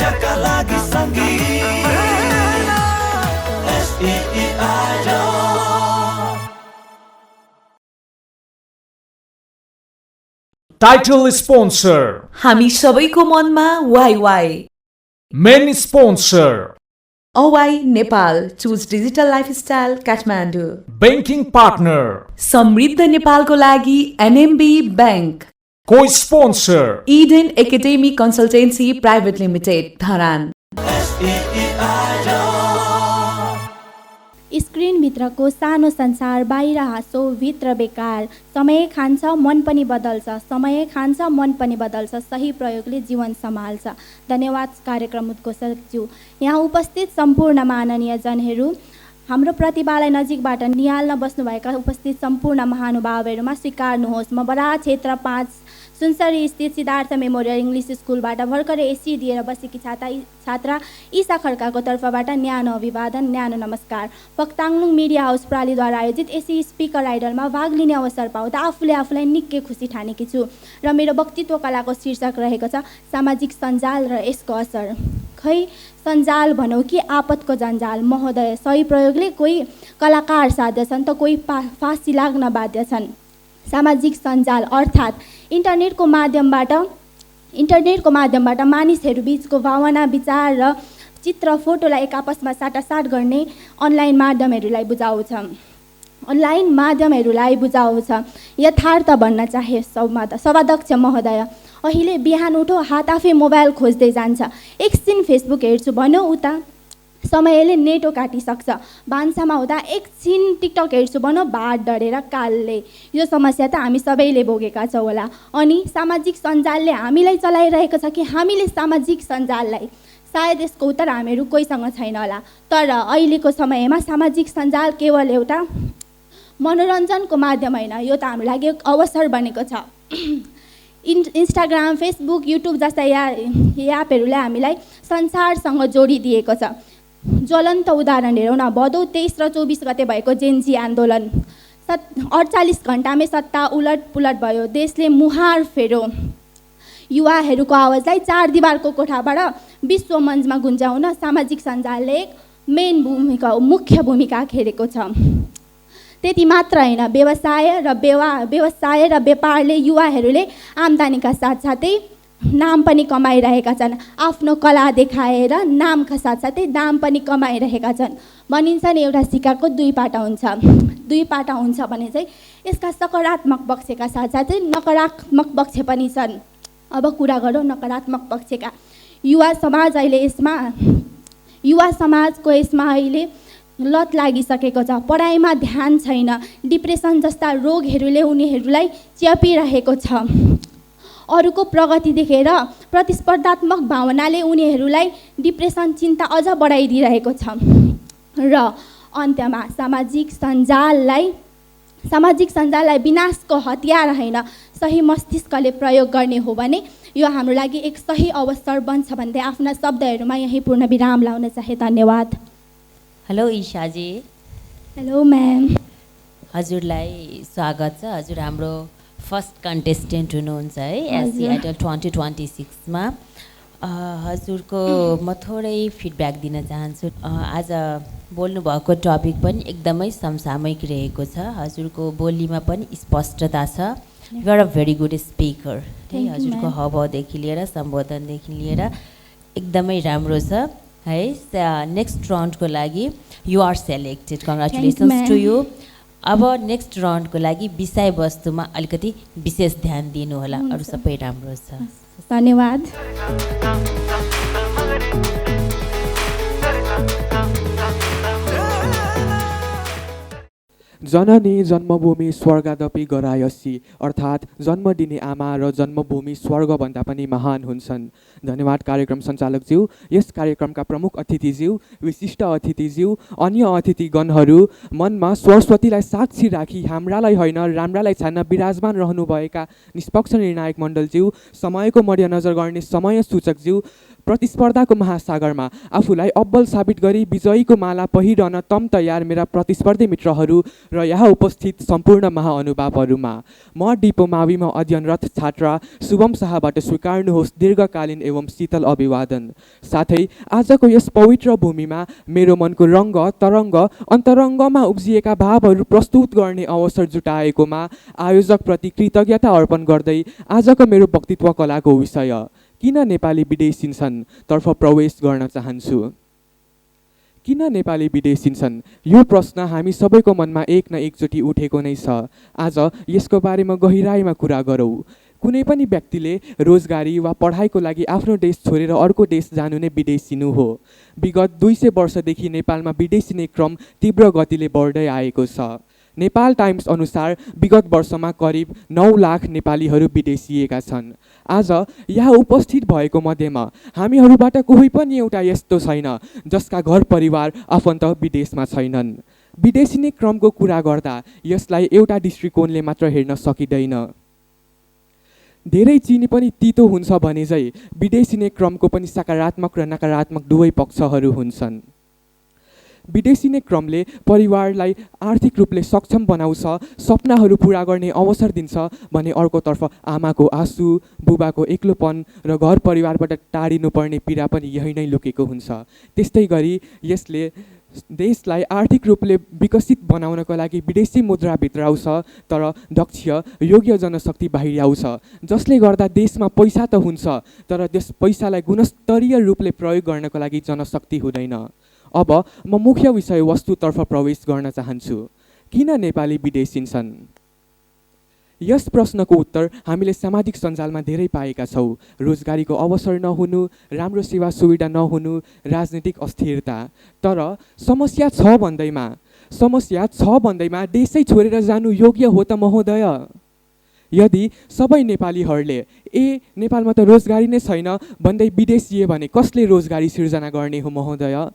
फ्युचरका लागि सङ्गीत SEE Idol title sponsor हामी सबैको मनमा Wai Wai main sponsor Avvai Nepal choose digital lifestyle Kathmandu banking partner समृद्ध नेपालको लागि एनएमबी बैंक को sponsor Eden academy consultancy private limited Dharan SEE Idol स्क्रिनभित्रको सानो संसार बाहिर हाँसो भित्र बेकार समय खान्छ मन पनि बदल्छ समय खान्छ मन पनि बदल्छ सही प्रयोगले जीवन सम्हाल्छ। धन्यवाद कार्यक्रम उद्घोषकज्यू। यहाँ उपस्थित सम्पूर्ण माननीय जनहरू हाम्रो प्रतिभालाई नजिकबाट निहाल्न बस्नुभएका उपस्थित सम्पूर्ण महानुभावहरूमा स्वीकार्नुहोस् म बराह क्षेत्र 5 सुनसरी स्थित सिद्धार्थ मेमोरियल इङ्ग्लिस स्कुलबाट भर्खरै एससी दिएर बसेकी छात्रा ईशा खड्काको तर्फबाट न्यानो अभिवादन न्यानो नमस्कार। पक्ताङलुङ मिडिया हाउस प्रालीद्वारा आयोजित एससी स्पिकर आइडलमा भाग लिने अवसर पाउँदा आफूलाई निकै खुसी ठानेकी छु र मेरो वक्तित्व कलाको शीर्षक रहेको छ सामाजिक सञ्जाल र यसको असर। खै सञ्जाल भनौँ कि आपतको जन्जाल महोदय सही प्रयोगले कोही कलाकार साध्य छन् त कोही फाँसी लाग्न बाध्य छन्। सामाजिक सञ्जाल अर्थात् इन्टरनेटको माध्यमबाट मानिसहरू बीचको भावना विचार र चित्र फोटोलाई एक आपसमा साटासाट गर्ने अनलाइन माध्यमहरूलाई बुझाउँछ। यथार्थ भन्न चाहे सभाध्यक्ष महोदय अहिले बिहान उठो हात आफै मोबाइल खोज्दै जान्छ एकछिन फेसबुक हेर्छु भन्यो उता समयले नेटो काटिसक्छ भान्सामा हुँदा एकछिन टिकटक हेर्छु भनौँ भात डढेर कालले। यो समस्या त हामी सबैले भोगेका छौँ होला। अनि सामाजिक सञ्जालले हामीलाई चलाइरहेको छ कि हामीले सामाजिक सञ्जाललाई? सायद यसको उत्तर हामीहरू कोहीसँग छैन होला। तर अहिलेको समयमा सामाजिक सञ्जाल केवल एउटा मनोरञ्जनको माध्यम होइन, यो त हाम्रो लागि एक अवसर बनेको छ। इन्स्टाग्राम फेसबुक युट्युब जस्ता एपहरूले हामीलाई संसारसँग जोडिदिएको छ। ज्वलन्त उदाहरण हेरौँ न, भदौ 23 र 24 गते भएको जेन्जी आन्दोलन 48 घण्टामै सत्ता उलट पुलट भयो, देशले मुहार फेर्यो। युवाहरूको आवाजलाई 4 दिवारको कोठाबाट विश्व मञ्चमा गुन्जाउन सामाजिक सञ्जालले एक मुख्य भूमिका खेलेको छ। त्यति मात्र होइन, व्यवसाय र व्यापारले युवाहरूले आम्दानीका साथसाथै नाम पनि कमाइरहेका छन्। आफ्नो कला देखाएर नामका साथसाथै दाम पनि कमाइरहेका छन्। भनिन्छ नि एउटा सिक्काको दुई पाटा हुन्छ भने चाहिँ यसका सकारात्मक पक्षका साथसाथै नकारात्मक पक्ष पनि छन्। अब कुरा गरौँ नकारात्मक पक्षका। युवा समाजको यसमा अहिले लत लागिसकेको छ। पढाइमा ध्यान छैन, डिप्रेसन जस्ता रोगहरूले उनीहरूलाई च्यापिरहेको छ। अरूको प्रगति देखेर प्रतिस्पर्धात्मक भावनाले उनीहरूलाई डिप्रेसन चिन्ता अझ बढाइदिइरहेको छ। र अन्त्यमा सामाजिक सञ्जाललाई विनाशको हतियार होइन सही मस्तिष्कले प्रयोग गर्ने हो भने यो हाम्रो लागि एक सही अवसर बन्छ भन्दै आफ्ना शब्दहरूमा यही पूर्ण विराम लाउन चाहे। धन्यवाद। हेलो ईशाजी। Hello ma'am. हजुरलाई स्वागत छ। हजुर हाम्रो फर्स्ट कन्टेस्टेन्ट हुनुहुन्छ है एससी आइडल 2026 मा। हजुरको म थोरै फिडब्याक दिन चाहन्छु। आज बोल्नुभएको टपिक पनि एकदमै समसामयिक रहेको छ। हजुरको बोलीमा पनि स्पष्टता छ। You are a very good speaker. हजुरको हावभावदेखि लिएर सम्बोधनदेखि लिएर एकदमै राम्रो छ है। नेक्स्ट राउन्डको लागि you are selected, congratulations to you. अब नेक्स्ट राउन्डको लागि विषयवस्तुमा अलिकति विशेष ध्यान दिनु होला। अरू सबै राम्रो छ। धन्यवाद। जननी जन्मभूमि स्वर्गादपि गरायसी, अर्थात् जन्म दिने आमा र जन्मभूमि स्वर्गभन्दा पनि महान हुन्छन्। धन्यवाद कार्यक्रम सञ्चालकज्यू। यस कार्यक्रमका प्रमुख अतिथिज्यू, विशिष्ट अतिथिज्यू, अन्य अतिथिगणहरू, मनमा सरस्वतीलाई साक्षी राखी हाम्रालाई होइन राम्रालाई छान्न विराजमान रहनुभएका निष्पक्ष निर्णायक मण्डलज्यू, समयको मध्यनजर गर्ने समय सूचकज्यू, प्रतिस्पर्धाको महासागरमा आफूलाई अब्बल साबित गरी विजयीको माला पहिरन तम तयार मेरा प्रतिस्पर्धी मित्रहरू र यहाँ उपस्थित सम्पूर्ण महाअनुभावहरूमा म डिपो माविमा अध्ययनरत छात्रा शुभम शाहबाट स्वीकार्नुहोस् दीर्घकालीन एवं शीतल अभिवादन। साथै आजको यस पवित्र भूमिमा मेरो मनको रङ्ग तरङ्ग अन्तरङ्गमा उब्जिएका भावहरू प्रस्तुत गर्ने अवसर जुटाएकोमा आयोजकप्रति कृतज्ञता अर्पण गर्दै आजको मेरो वक्तृत्व कलाको विषय किन नेपाली विदेशिन्छन् तर्फ प्रवेश गर्न चाहन्छु। किन नेपाली विदेशिन्छन् यो प्रश्न हामी सबैको मनमा एक न एकचोटि उठेको नै छ। आज यसको बारेमा गहिराईमा कुरा गरौँ। कुनै पनि व्यक्तिले रोजगारी वा पढाइको लागि आफ्नो देश छोडेर अर्को देश जानु नै विदेशिनु हो। विगत 200 वर्षदेखि नेपालमा विदेशिने क्रम तीव्र गतिले बढ्दै आएको छ। नेपाल टाइम्स अनुसार विगत वर्षमा करिब 9 लाख नेपालीहरू विदेशिएका छन्। आज यहाँ उपस्थित भएको मध्येमा हामीहरूबाट कोही पनि एउटा यस्तो छैन जसका घर परिवार आफन्त विदेशमा छैनन्। विदेशिने क्रमको कुरा गर्दा यसलाई एउटा दृष्टिकोणले मात्र हेर्न सकिँदैन। धेरै चिनी पनि तितो हुन्छ भने झै विदेशिने क्रमको पनि सकारात्मक र नकारात्मक दुवै पक्षहरू हुन्छन्। विदेशिने क्रमले परिवारलाई आर्थिक रूपले सक्षम बनाउँछ, सपनाहरू पुरा गर्ने अवसर दिन्छ भने अर्कोतर्फ आमाको आँसु, बुबाको एक्लोपन र घर परिवारबाट टाढिनु पर्ने पीडा पनि यही नै लुकेको हुन्छ। त्यस्तै गरी यसले देशलाई आर्थिक रूपले विकसित बनाउनको लागि विदेशी मुद्रा भित्राउँछ तर दक्ष योग्य जनशक्ति बाहिर आउँछ, जसले गर्दा देशमा पैसा त हुन्छ तर त्यस पैसालाई गुणस्तरीय रूपले प्रयोग गर्नको लागि जनशक्ति हुँदैन। अब म मुख्य विषय वस्तुतर्फ प्रवेश गर्न चाहन्छु। किन नेपाली विदेशिन्छन्? यस प्रश्नको उत्तर हामीले सामाजिक सञ्जालमा धेरै पाएका छौँ। रोजगारीको अवसर नहुनु, राम्रो सेवा सुविधा नहुनु, राजनीतिक अस्थिरता। तर समस्या छ भन्दैमा देशै छोडेर जानु योग्य हो त महोदय? यदि सबै नेपालीहरूले नेपालमा त रोजगारी नै छैन भन्दै विदेशिए भने कसले रोजगारी सिर्जना गर्ने हो महोदय?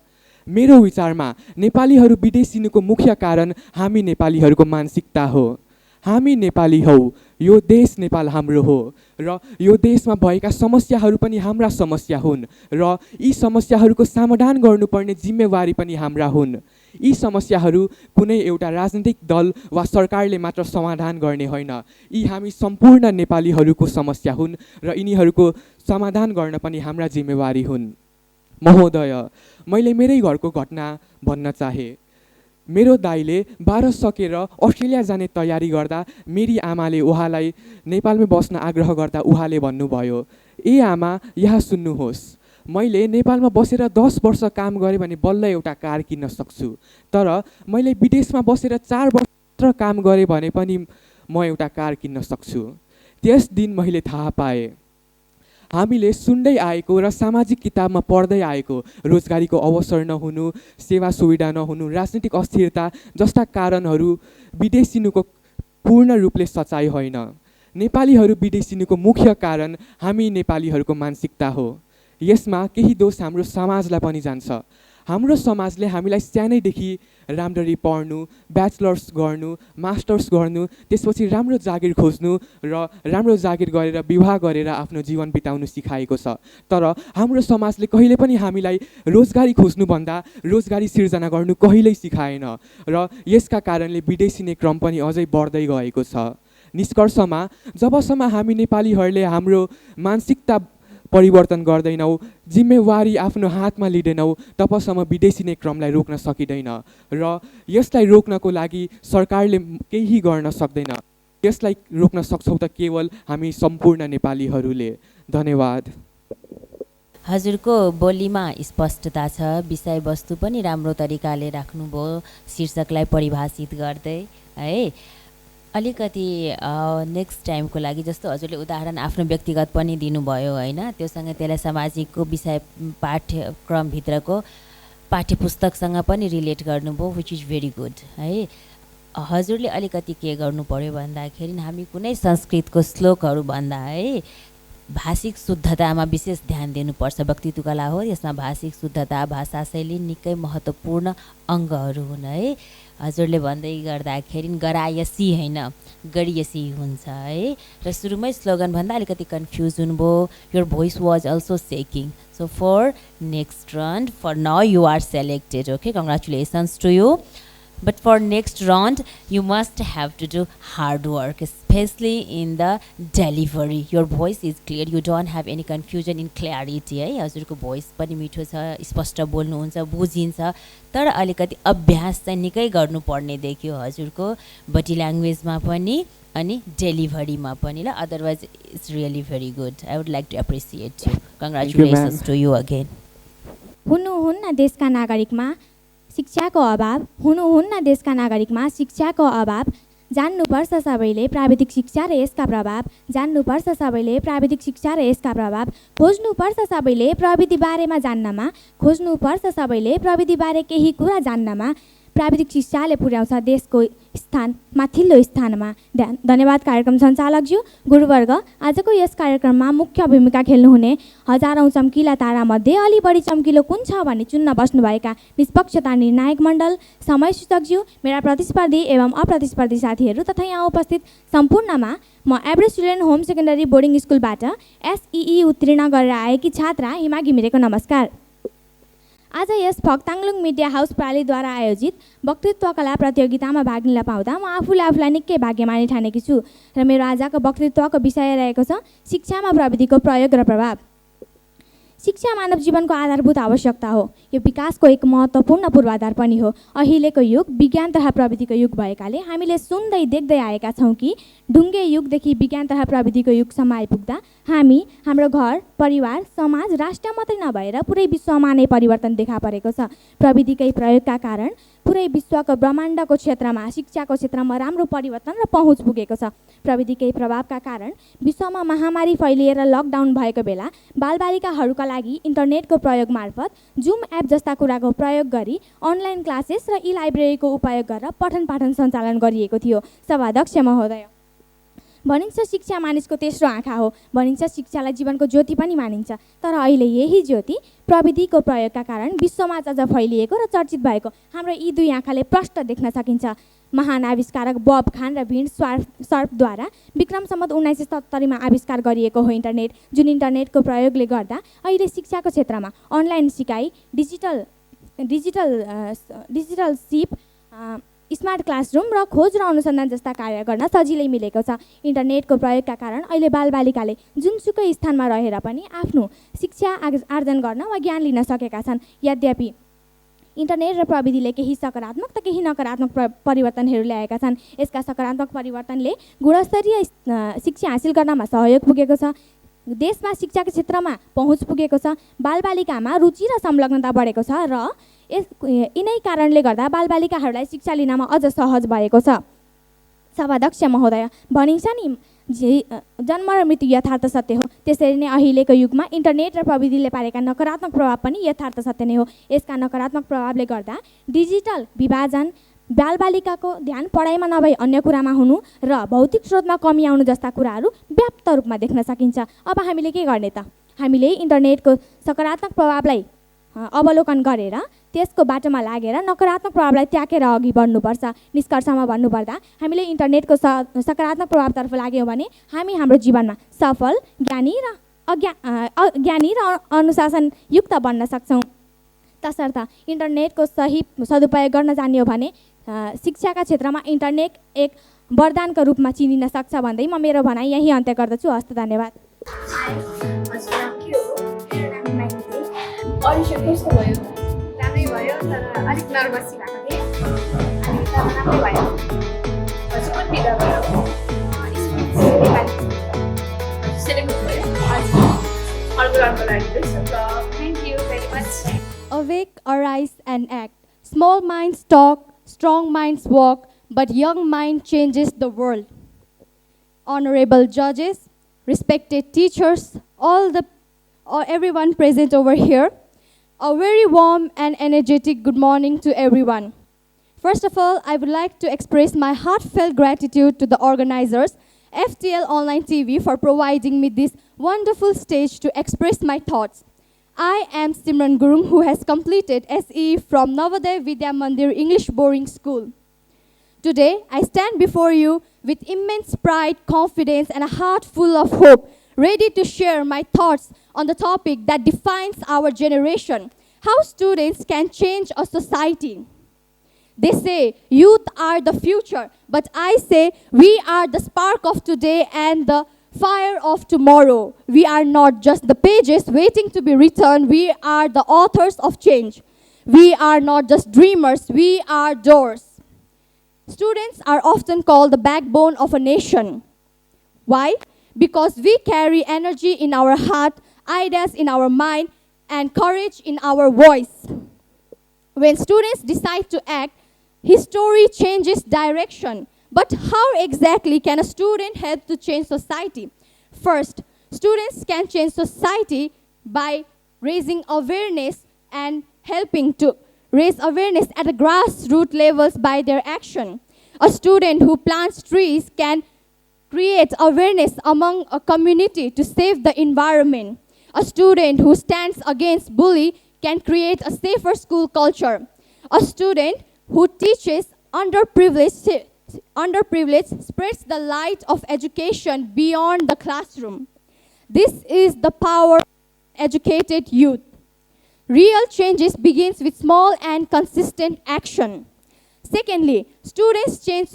मेरो विचारमा नेपालीहरू विदेशिनुको मुख्य कारण हामी नेपालीहरूको मानसिकता हो। हामी नेपाली हौ, यो देश नेपाल हाम्रो हो र यो देशमा भएका समस्याहरू पनि हाम्रा समस्या हुन् र यी समस्याहरूको समाधान गर्नुपर्ने जिम्मेवारी पनि हाम्रा हुन्। यी समस्याहरू कुनै एउटा राजनीतिक दल वा सरकारले मात्र समाधान गर्ने होइन, यी हामी सम्पूर्ण नेपालीहरूको समस्या हुन् र यिनीहरूको समाधान गर्न पनि हाम्रा जिम्मेवारी हुन्। महोदय, मैले मेरै घरको घटना भन्न चाहे। मेरो दाइले 12 सकेर अस्ट्रेलिया जाने तयारी गर्दा मेरी आमाले उहाँलाई नेपालमै बस्न आग्रह गर्दा उहाँले भन्नुभयो, आमा यहाँ सुन्नुहोस्, मैले नेपालमा बसेर 10 वर्ष काम गरेँ भने बल्ल एउटा कार किन्न सक्छु, तर मैले विदेशमा बसेर 4 वर्ष काम गरेँ भने पनि म एउटा कार किन्न सक्छु। त्यस दिन मैले थाहा पाएँ हामीले सुन्दै आएको र सामाजिक किताबमा पढ्दै आएको रोजगारीको अवसर नहुनु, सेवा सुविधा नहुनु, राजनीतिक अस्थिरता जस्ता कारणहरू विदेशिनुको पूर्ण रूपले सच्चाइ होइन। नेपालीहरू विदेशिनुको मुख्य कारण हामी नेपालीहरूको मानसिकता हो। यसमा केही दोष हाम्रो समाजलाई पनि जान्छ। हाम्रो समाजले हामीलाई सानैदेखि राम्ररी पढ्नु, ब्याचलर्स गर्नु, मास्टर्स गर्नु, त्यसपछि राम्रो जागिर खोज्नु र राम्रो जागिर गरेर विवाह गरेर आफ्नो जीवन बिताउनु सिकाएको छ। तर हाम्रो समाजले कहिले पनि हामीलाई रोजगारी खोज्नुभन्दा रोजगारी सिर्जना गर्नु कहिल्यै सिकाएन र यसका कारणले विदेशिने क्रम पनि अझै बढ्दै गएको छ। निष्कर्षमा जबसम्म हामी नेपालीहरूले हाम्रो मानसिकता परिवर्तन गर्दैनौँ, जिम्मेवारी आफ्नो हातमा लिँदैनौँ, तबसम्म विदेशिने क्रमलाई रोक्न सकिँदैन र यसलाई रोक्नको लागि सरकारले केही गर्न सक्दैन। यसलाई रोक्न सक्छौँ त केवल हामी सम्पूर्ण नेपालीहरूले। धन्यवाद। हजुरको बोलीमा स्पष्टता छ, विषयवस्तु पनि राम्रो तरिकाले राख्नुभयो, शीर्षकलाई परिभाषित गर्दै है। अलिकति नेक्स्ट टाइमको लागि जस्तो हजुरले उदाहरण आफ्नो व्यक्तिगत पनि दिनुभयो होइन, त्योसँग त्यसलाई सामाजिकको विषय पाठ्यक्रमभित्रको पाठ्यपुस्तकसँग पनि रिलेट गर्नुभयो, विच इज भेरी गुड है। हजुरले अलिकति के गर्नु पर्यो भन्दाखेरि हामी कुनै संस्कृतको श्लोकहरू भन्दा है भाषिक शुद्धतामा विशेष ध्यान दिनुपर्छ। वक्तृत्व कला हो, यसमा भाषिक शुद्धता, भाषा शैली निकै महत्त्वपूर्ण अङ्गहरू हुन् है। हजुरले भन्दै गर्दाखेरि गरायसी होइन गरियसी हुन्छ है र सुरुमै स्लोगनभन्दा अलिकति कन्फ्युज हुनुभयो your voice was also shaking so for next round for now you are selected okay congratulations to you But for next round, you must have to do hard work, especially in the delivery. Your voice is clear. You don't have any confusion in clarity. है हजुरको voice पनि मिठो छ स्पष्ट बोल्नुहुन्छ बुझिन्छ तर अलिकति अभ्यास चाहिँ निकै गर्नुपर्ने देखियो हजुरको बडी ल्याङ्ग्वेजमा पनि अनि डेलिभरीमा पनि ल otherwise it's really very good I would like to appreciate you congratulations to you again हुनुहुन्न देशका नागरिकमा शिक्षाको अभाव हुनुहुन्न देशका नागरिकमा शिक्षाको अभाव जान्नुपर्छ सबैले प्राविधिक शिक्षा र यसका प्रभाव जान्नुपर्छ सबैले प्राविधिक शिक्षा र यसका प्रभाव खोज्नुपर्छ सबैले प्रविधि बारेमा जान्नमा खोज्नुपर्छ सबैले प्रविधि बारे केही कुरा जान्नमा प्राविधिक शिक्षाले पुर्याउँछ देशको स्थान माथिल्लो स्थानमा धन्यवाद कार्यक्रम सञ्चालकज्यू गुरुवर्ग आजको यस कार्यक्रममा मुख्य भूमिका खेल्नुहुने हजारौँ चम्किला तारामध्ये अलि बढी चम्किलो कुन छ भन्ने चुन्न बस्नुभएका निष्पक्षता निर्णायक मण्डल समय सूचकज्यू मेरा प्रतिस्पर्धी एवं अप्रतिस्पर्धी साथीहरू तथा यहाँ उपस्थित सम्पूर्णमा म average student home secondary boarding स्कुलबाट एसइई उत्तीर्ण गरेर आएकी छात्रा हिमा घिमिरेको नमस्कार आज यस फक्ताङलुङ मिडिया हाउस प्रालीद्वारा आयोजित वक्तृत्व कला प्रतियोगितामा भाग लिन पाउँदा म आफूलाई निकै भाग्यमानी ठानेकी छु र मेरो आजको वक्तृत्वको विषय रहेको छ शिक्षामा प्रविधिको प्रयोग र प्रभाव शिक्षा मानव जीवनको आधारभूत आवश्यकता हो यो विकासको एक महत्त्वपूर्ण पूर्वाधार पनि हो अहिलेको युग विज्ञान तथा प्रविधिको युग भएकाले हामीले सुन्दै देख्दै आएका छौँ कि ढुङ्गे युगदेखि विज्ञान तथा प्रविधिको युगसम्म आइपुग्दा हामी हाम्रो घर परिवार समाज राष्ट्र मात्रै नभएर पुरै विश्वमा नै परिवर्तन देखा परेको छ प्रविधिकै प्रयोगका कारण पुरै विश्वको ब्रह्माण्डको क्षेत्रमा शिक्षाको क्षेत्रमा राम्रो परिवर्तन र पहुँच पुगेको छ प्रविधिकै प्रभावका कारण विश्वमा महामारी फैलिएर लकडाउन भएको बेला बालबालिकाहरूका लागि इन्टरनेटको प्रयोग मार्फत जुम एप जस्ता कुराको प्रयोग गरी अनलाइन क्लासेस र ई लाइब्रेरीको उपयोग गरेर पठन पाठन सञ्चालन गरिएको थियो सभाध्यक्ष महोदय भनिन्छ शिक्षा मानिसको तेस्रो आँखा हो भनिन्छ शिक्षालाई जीवनको ज्योति पनि मानिन्छ तर अहिले यही ज्योति प्रविधिको प्रयोगका कारण विश्वमा अझ फैलिएको र चर्चित भएको हाम्रो यी दुई आँखाले प्रष्ट देख्न सकिन्छ महान आविष्कारक बब खान र भिन्ड सर्फद्वारा विक्रम सम्वत 1970मा आविष्कार गरिएको हो इन्टरनेट जुन इन्टरनेटको प्रयोगले गर्दा अहिले शिक्षाको क्षेत्रमा अनलाइन सिकाइ डिजिटल सिप स्मार्ट क्लासरुम र खोज र अनुसन्धान जस्ता कार्य गर्न सजिलै मिलेको छ इन्टरनेटको प्रयोगका कारण अहिले बालबालिकाले जुनसुकै स्थानमा रहेर पनि आफ्नो शिक्षा आर्जन गर्न वा ज्ञान लिन सकेका छन् यद्यपि इन्टरनेट र प्रविधिले केही सकारात्मक त केही नकारात्मक परिवर्तनहरू ल्याएका छन् यसका सकारात्मक परिवर्तनले गुणस्तरीय शिक्षा हासिल गर्नमा सहयोग पुगेको छ देशमा शिक्षाको क्षेत्रमा पहुँच पुगेको छ बालबालिकामा रुचि र संलग्नता बढेको छ र यिनै कारणले गर्दा बालबालिकाहरूलाई शिक्षा लिनमा अझ सहज भएको छ सभाध्यक्ष महोदय भनिन्छ नि जन्म र मृत्यु यथार्थ सत्य हो त्यसरी नै अहिलेको युगमा इन्टरनेट र प्रविधिले पारेका नकारात्मक प्रभाव पनि यथार्थ सत्य नै हो यसका नकारात्मक प्रभावले गर्दा डिजिटल विभाजन बालबालिकाको ध्यान पढाइमा नभई अन्य कुरामा हुनु र भौतिक स्रोतमा कमी आउनु जस्ता कुराहरू व्याप्त रूपमा देख्न सकिन्छ अब हामीले के गर्ने त हामीले इन्टरनेटको सकारात्मक प्रभावलाई अवलोकन गरेर त्यसको बाटोमा लागेर नकारात्मक प्रभावलाई त्यागेर अघि बढ्नुपर्छ निष्कर्षमा भन्नुपर्दा हामीले इन्टरनेटको सकारात्मक प्रभावतर्फ लाग्यौँ भने हामी हाम्रो जीवनमा सफल ज्ञानी र अनुशासनयुक्त बन्न सक्छौँ तसर्थ इन्टरनेटको सही सदुपयोग गर्न जान्यो भने शिक्षाका क्षेत्रमा इन्टरनेट एक वरदानको रूपमा चिनिन सक्छ भन्दै म मेरो भनाइ यही अन्त्य गर्दछु हस्त धन्यवाद अडिसन कस्तो भयो राम्रै भयो तर अलिक नर्भस भएको थिएँ अनि तर राम्रै भयो हजुर कुन विधाबाट सेलेक्ट भयो हजुर अर्को राउन्डको लागि best of lock thank you very much Awake, arise and act. Small minds talk, strong minds walk, but young mind changes the world. Honorable judges, respected teachers, everyone present over here, a very warm and energetic good morning to everyone. First of all, I would like to express my heartfelt gratitude to the organizers, FTL Online TV, for providing me this wonderful stage to express my thoughts. I am Simran Gurung, who has completed SE from Navodaya Vidya Mandir English Boarding School. Today, I stand before you with immense pride, confidence, and a heart full of hope, ready to share my thoughts on the topic that defines our generation: how students can change a society. They say youth are the future, but I say we are the spark of today and the fire of tomorrow. We are not just the pages waiting to be written, we are the authors of change. We are not just dreamers, we are doers. Students are often called the backbone of a nation. Why? Because we carry energy in our heart, ideas in our mind, and courage in our voice. When students decide to act, history changes direction. But how exactly can a student help to change society? First, students can change society by raising awareness and helping to raise awareness at the grassroots levels by their action. A student who plants trees can create awareness among a community to save the environment. A student who stands against bullying can create a safer school culture. A student who teaches underprivileged spreads the light of education beyond the classroom. This is the power of educated youth. Real changes begins with small and consistent action. Secondly, students change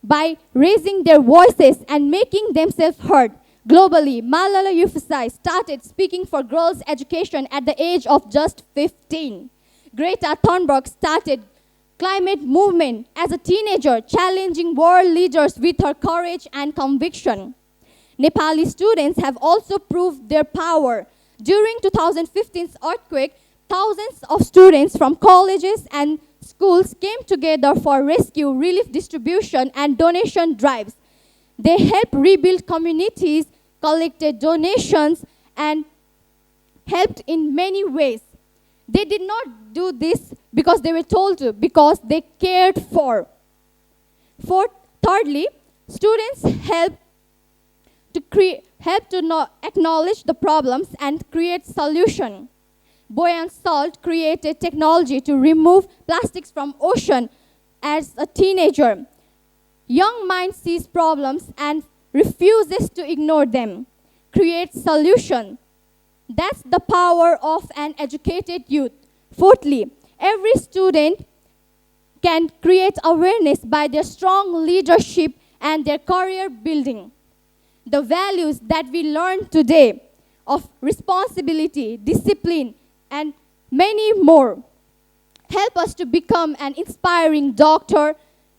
by raising their voices and making themselves heard. Globally, Malala Yousafzai started speaking for girls' education at the age of just 15. Greta Thunberg started climate movement as a teenager, challenging world leaders with her courage and conviction. Nepali students have also proved their power. During 2015's earthquake, thousands of students from colleges and schools came together for rescue, relief distribution, and donation drives. They helped rebuild communities, collected donations, and helped in many ways. They did not do this because they were told to, because they cared for. Thirdly, students help to acknowledge the problems and create solution. Buoyant Salt created technology to remove plastics from ocean as a teenager. Young mind sees problems and refuses to ignore them. Creates solution. That's the power of an educated youth. Fourthly, every student can create awareness by their strong leadership and their career building. The values that we learn today of responsibility, discipline, and many more help us to become an inspiring doctor,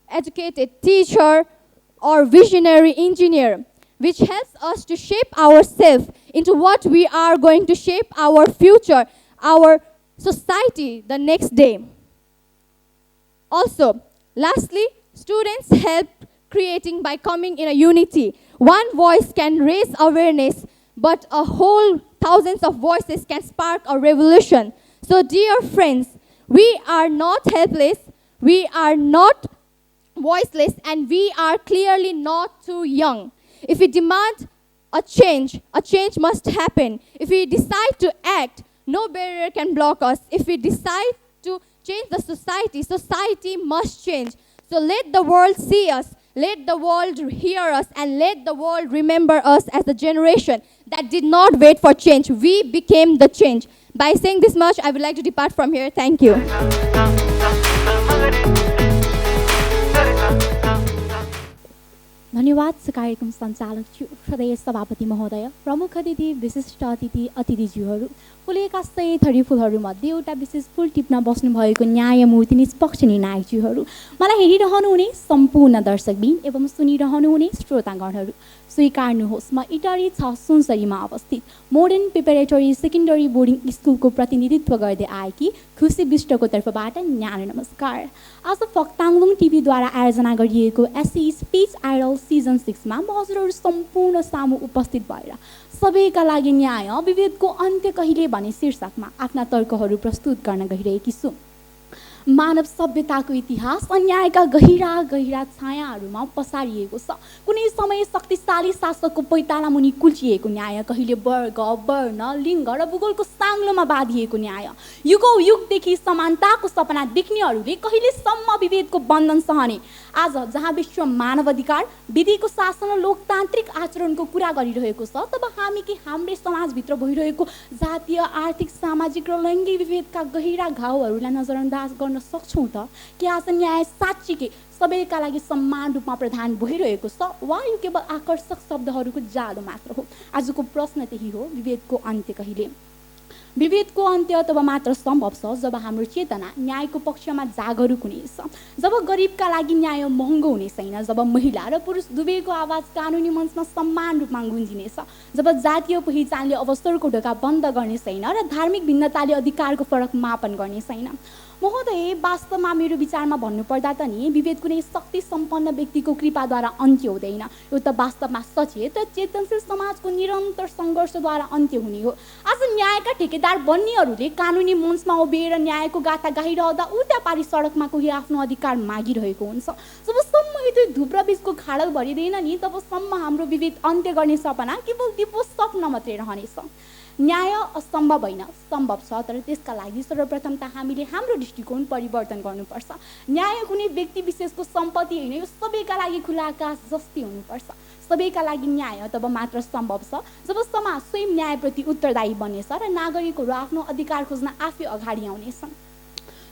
educated teacher, or visionary engineer, which helps us to shape ourselves into what we are going to shape our future, our society the next day. Also, lastly, students help creating by coming in a unity. One voice can raise awareness, but a whole thousands of voices can spark a revolution. So dear friends, we are not helpless, we are not voiceless, and we are clearly not too young. If we demand a change must happen. If we decide to act, no barrier can block us. If we decide to change the society, society must change. So let the world see us, let the world hear us, and let the world remember us as the generation that did not wait for change. We became the change. By saying this much, I would like to depart from here. Thank you. धन्यवाद कार्यक्रम सञ्चालक हृदय सभापति महोदय, प्रमुख अतिथि, विशिष्ट अतिथि, अतिथिज्यूहरू, फुलेका सय थरी फुलहरूमध्ये एउटा विशेष फुल टिप्न बस्नुभएको न्यायमूर्ति निष्पक्ष निर्णायकज्यूहरू, मलाई हेरिरहनुहुने सम्पूर्ण दर्शकबिन एवं सुनिरहनुहुने श्रोतागणहरू, स्वीकार्नुहोस् म इटरी 6 सुनसरीमा अवस्थित मोडर्न प्रिपेरेटरी सेकेन्डरी बोर्डिङ स्कुलको प्रतिनिधित्व गर्दै आएकी खुसी विष्टको तर्फबाट न्यानो नमस्कार। आज फक्ताङलुङ टिभीद्वारा आयोजना गरिएको एससी स्पिच आइडल सिजन 6 मा म हजुरहरू सम्पूर्ण सामु उपस्थित भएर सबैका लागि न्याय विभेदको अन्त्य कहिले भन्ने शीर्षकमा आफ्ना तर्कहरू प्रस्तुत गर्न गइरहेकी छु। मानव सभ्यताको इतिहास अन्यायका गहिरा गहिरा छायाहरूमा पसारिएको छ। कुनै समय शक्तिशाली शासकको पैताला मुनि कुल्चिएको न्याय, कहिले वर्ग, वर्ण, लिङ्ग र भूगोलको साङ्लोमा बाँधिएको न्याय, युगौँ युगदेखि समानताको सपना देख्नेहरूले कहिलेसम्म विभेदको बन्धन सहने। आज जहाँ विश्व मानव अधिकार, विधिको शासन र लोकतान्त्रिक आचरणको कुरा गरिरहेको छ, तब हामी कि हाम्रै समाजभित्र भइरहेको जातीय, आर्थिक, सामाजिक र लैङ्गिक विभेदका गहिरा घाउहरूलाई नजरअन्दाज गर्न सक्छौँ त? कि आज न्याय साँच्चीकै सबैका लागि समान रूपमा प्रदान भइरहेको छ, वा यो केवल आकर्षक शब्दहरूको जादु मात्र हो? आजको प्रश्न त्यही हो, विभेदको अन्त्य कहिले? विभेदको अन्त्य तब मात्र सम्भव छ जब हाम्रो चेतना न्यायको पक्षमा जागरुक हुनेछ, जब गरिबका लागि न्याय महँगो हुने छैन, जब महिला र पुरुष दुवैको आवाज कानुनी मञ्चमा समान रूपमा गुन्जिनेछ, जब जातीय पहिचानले अवसरको ढोका बन्द गर्ने छैन र धार्मिक भिन्नताले अधिकारको फरक मापन गर्ने छैन। महोदय, वास्तवमा मेरो विचारमा भन्नुपर्दा त नि विभेद कुनै शक्ति सम्पन्न व्यक्तिको कृपाद्वारा अन्त्य हुँदैन, यो त वास्तवमा सचेत र चेतनशील समाजको निरन्तर सङ्घर्षद्वारा अन्त्य हुने हो। आज न्यायका ठेकेदार बन्नेहरूले कानुनी मञ्चमा उभिएर न्यायको गाथा गाइरहँदा उता पारी सडकमा कोही आफ्नो अधिकार मागिरहेको हुन्छ। जबसम्म यो दुई धुप्र बीचको खाडल भरिँदैन नि, तबसम्म हाम्रो विभेद अन्त्य गर्ने सपना केवल दिपो सपना मात्रै रहनेछ। न्याय असम्भव होइन, सम्भव छ, तर त्यसका लागि सर्वप्रथम त हामीले हाम्रो दृष्टिकोण परिवर्तन गर्नुपर्छ। न्याय कुनै व्यक्ति विशेषको सम्पत्ति होइन, यो सबैका लागि खुला आकाश जस्तै हुनुपर्छ। सबैका लागि न्याय तब मात्र सम्भव छ जब समाज स्वयं न्यायप्रति उत्तरदायी बन्नेछ र नागरिकहरू आफ्नो अधिकार खोज्न आफै अगाडि आउनेछन्।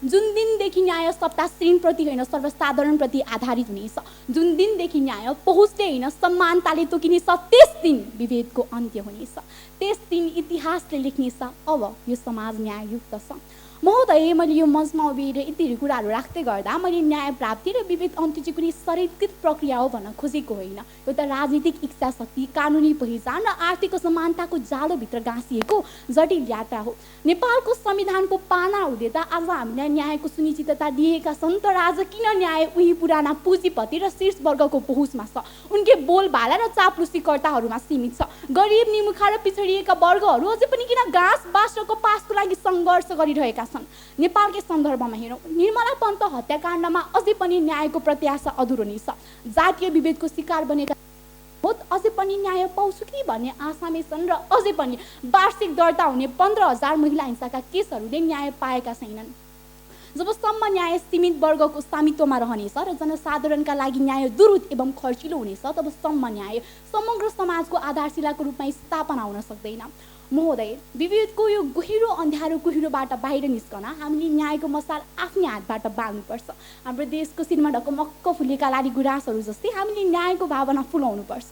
जुन दिनदेखि न्याय सत्ता श्रेणीप्रति होइन सर्वसाधारणप्रति आधारित हुनेछ, जुन दिनदेखि न्याय पहुँचले होइन समानताले तोकिनेछ, त्यस दिन विभेदको अन्त्य हुनेछ, त्यस दिन इतिहासले लेख्नेछ अब यो समाज न्याययुक्त छ। महोदय, मैले यो मञ्चमा उभिएर यति कुराहरू राख्दै गर्दा मैले न्याय प्राप्ति र विभेद अन्त्य चाहिँ कुनै शरीरकृत प्रक्रिया हो भन्न खोजेको होइन। यो त राजनीतिक इच्छा शक्ति, कानुनी पहिचान र आर्थिक समानताको जालोभित्र गाँसिएको जटिल यात्रा हो। नेपालको संविधानको पानाहरूले त आज हामीलाई न्यायको सुनिश्चितता दिएका छन्, तर आज किन न्याय उही पुराना पुँजीपति र शीर्ष वर्गको पहुँचमा छ, उनकै बोलबाला र चाप्लुसीकर्ताहरूमा सीमित छ? गरिब, निमुखा र पिछडिएका वर्गहरू अझै पनि किन घाँस बाँस र कपासको लागि सङ्घर्ष गरिरहेका छन्? नेपालकै सन्दर्भमा हेरौँ, निर्मला पन्त हत्याकाण्डमा अझै पनि न्यायको प्रत्याशा अधुरो नै छ। जातीय विभेदको शिकार बनेका अझै पनि न्याय पाउँछु कि भन्ने आशामै छन् र अझै पनि वार्षिक दर्ता हुने 15,000 महिला हिंसाका केसहरूले न्याय पाएका छैनन्। जबसम्म न्याय सीमित वर्गको स्वामित्वमा रहनेछ र जनसाधारणका लागि न्याय दुरुत एवं खर्चिलो हुनेछ, तबसम्म न्याय समग्र समाजको आधारशिलाको रूपमा स्थापना हुन सक्दैन। महोदय, विभेदको यो गहिरो अँध्यारो कुहिरोबाट बाहिर निस्कन हामीले न्यायको मसाल आफ्नै हातबाट बाल्नुपर्छ। हाम्रो देशको शिरमा ढकमक्क फुलेका लाली गुराँसहरू जस्तै हामीले न्यायको भावना फुलाउनुपर्छ।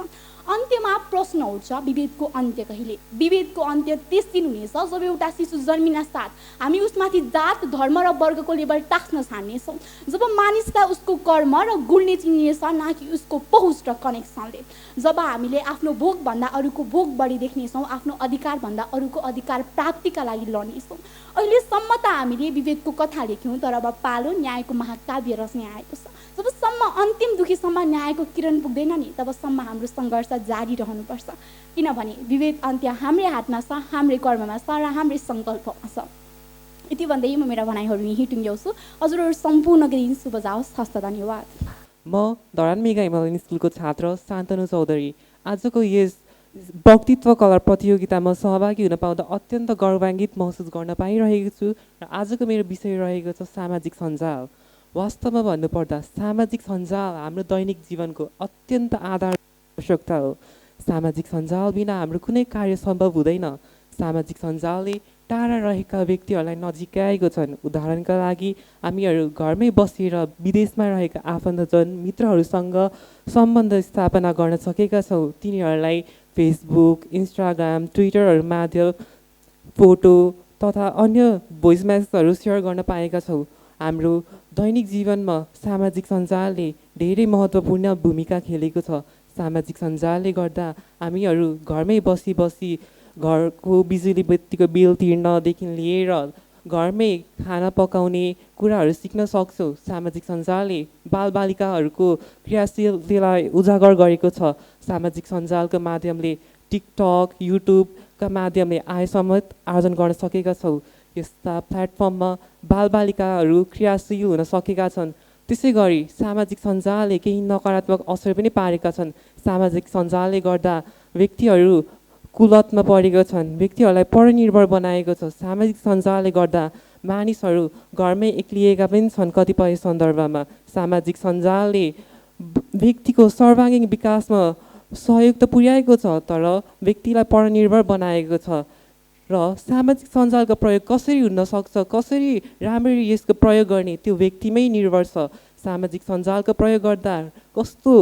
अन्त्यमा प्रश्न उठ्छ, विभेदको अन्त्य कहिले? विभेदको अन्त्य त्यस दिन हुनेछ जब एउटा शिशु जन्मिन साथ हामी उसमाथि जात, धर्म र वर्गको लेबल टाँस्न छाड्नेछौँ, जब मानिसलाई उसको कर्म र गुणले चिनिनेछ, न कि उसको पहुँच र कनेक्सनले, जब हामीले आफ्नो भोगभन्दा अरूको भोग बढी देख्नेछौँ, आफ्नो अधिकारभन्दा अरूको अधिकार प्राप्तिका लागि लड्नेछौँ। अहिलेसम्म त हामीले विभेदको कथा लेख्यौँ, तर अब पालो न्यायको महाकाव्य रच्ने आएको छ। जबसम्म अन्तिम दुखीसम्म न्यायको किरण पुग्दैन नि, तबसम्म हाम्रो सङ्घर्ष जारी रहनुपर्छ, किनभने विभेद अन्त्य हाम्रै हातमा छ, हाम्रै कर्ममा छ र हाम्रै सङ्कल्पमा छ। यति भन्दै म मेरा भनाइहरू यहीँ टुङ्ग्याउँछु। हजुरहरू सम्पूर्णको दिन शुभ जाओस्। हस्त धन्यवाद। म धरान मेगा हिमालयन स्कुलको छात्र शान्तनु चौधरी आजको यस वक्तित्व कला प्रतियोगितामा सहभागी हुन पाउँदा अत्यन्त गौरवान्वित महसुस गर्न पाइरहेको छु र आजको मेरो विषय रहेको छ सामाजिक सञ्जाल। वास्तवमा भन्नुपर्दा सामाजिक सञ्जाल हाम्रो दैनिक जीवनको अत्यन्त आधार आवश्यकता हो। सामाजिक सञ्जाल बिना हाम्रो कुनै कार्य सम्भव हुँदैन। सामाजिक सञ्जालले टाढा रहेका व्यक्तिहरूलाई नजिकाएको छन्। उदाहरणका लागि हामीहरू घरमै बसेर विदेशमा रहेका आफन्तजन मित्रहरूसँग सम्बन्ध स्थापना गर्न सकेका छौँ। तिनीहरूलाई फेसबुक, इन्स्टाग्राम, ट्विटरहरू माध्यम फोटो तथा अन्य भोइस मेसेजहरू सेयर गर्न पाएका छौँ। हाम्रो दैनिक जीवनमा सामाजिक सञ्जालले धेरै महत्त्वपूर्ण भूमिका खेलेको छ। सामाजिक सञ्जालले गर्दा हामीहरू घरमै बसी बसी घरको बिजुली बत्तीको बिल तिर्नदेखि लिएर घरमै खाना पकाउने कुराहरू सिक्न सक्छौँ। सामाजिक सञ्जालले बालबालिकाहरूको क्रियाशीलतालाई उजागर गरेको छ। सामाजिक सञ्जालको माध्यमले टिकटक, युट्युबका माध्यमले आय समेत आर्जन गर्न सकेका छौँ। यस्ता प्लेटफर्ममा बालबालिकाहरू क्रियाशील हुन सकेका छन्। त्यसै गरी सामाजिक सञ्जालले केही नकारात्मक असर पनि पारेका छन्। सामाजिक सञ्जालले गर्दा व्यक्तिहरू कुलतमा परेका छन्, व्यक्तिहरूलाई परनिर्भर बनाएको छ। सामाजिक सञ्जालले गर्दा मानिसहरू घरमै एक्लिएका पनि छन्। कतिपय सन्दर्भमा सामाजिक सञ्जालले व्यक्तिको सर्वाङ्गीण विकासमा सहयोग त पुर्याएको छ, तर व्यक्तिलाई परनिर्भर बनाएको छ। र सामाजिक सञ्जालको प्रयोग कसरी हुन सक्छ, कसरी राम्ररी यसको प्रयोग गर्ने, त्यो व्यक्तिमै निर्भर छ। सामाजिक सञ्जालको प्रयोग गर्दा कस्तो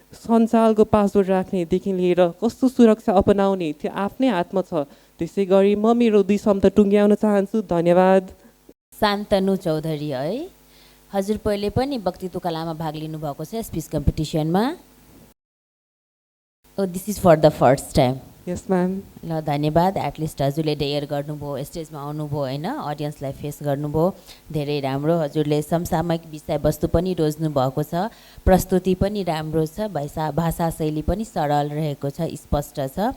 सञ्जालको पासवर्ड राख्नेदेखि लिएर कस्तो सुरक्षा अपनाउने त्यो आफ्नै हातमा छ। त्यसै गरी म मेरो 2 शब्द टुङ्ग्याउन चाहन्छु। धन्यवाद। शान्तनु चौधरी है, हजुर पहिले पनि वक्तृत्व कलामा भाग लिनुभएको छ स्पिच कम्पिटिसनमा? This is for the first time? Yes ma'am. ल धन्यवाद। एटलिस्ट हजुरले डेयर गर्नुभयो, स्टेजमा आउनुभयो होइन, अडियन्सलाई फेस गर्नुभयो, धेरै राम्रो। हजुरले समसामयिक विषयवस्तु पनि रोज्नु भएको छ, प्रस्तुति पनि राम्रो छ, भाषा शैली पनि सरल रहेको छ, स्पष्ट छ।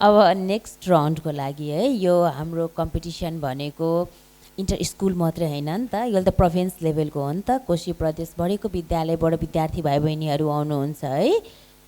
अब नेक्स्ट राउन्डको लागि है, यो हाम्रो कम्पिटिसन भनेको इन्टर स्कुल मात्रै होइन नि त, यो त प्रोभिन्स लेभलको हो नि त। कोशी प्रदेशभरिको विद्यालयबाट विद्यार्थी भाइ बहिनीहरू आउनुहुन्छ है,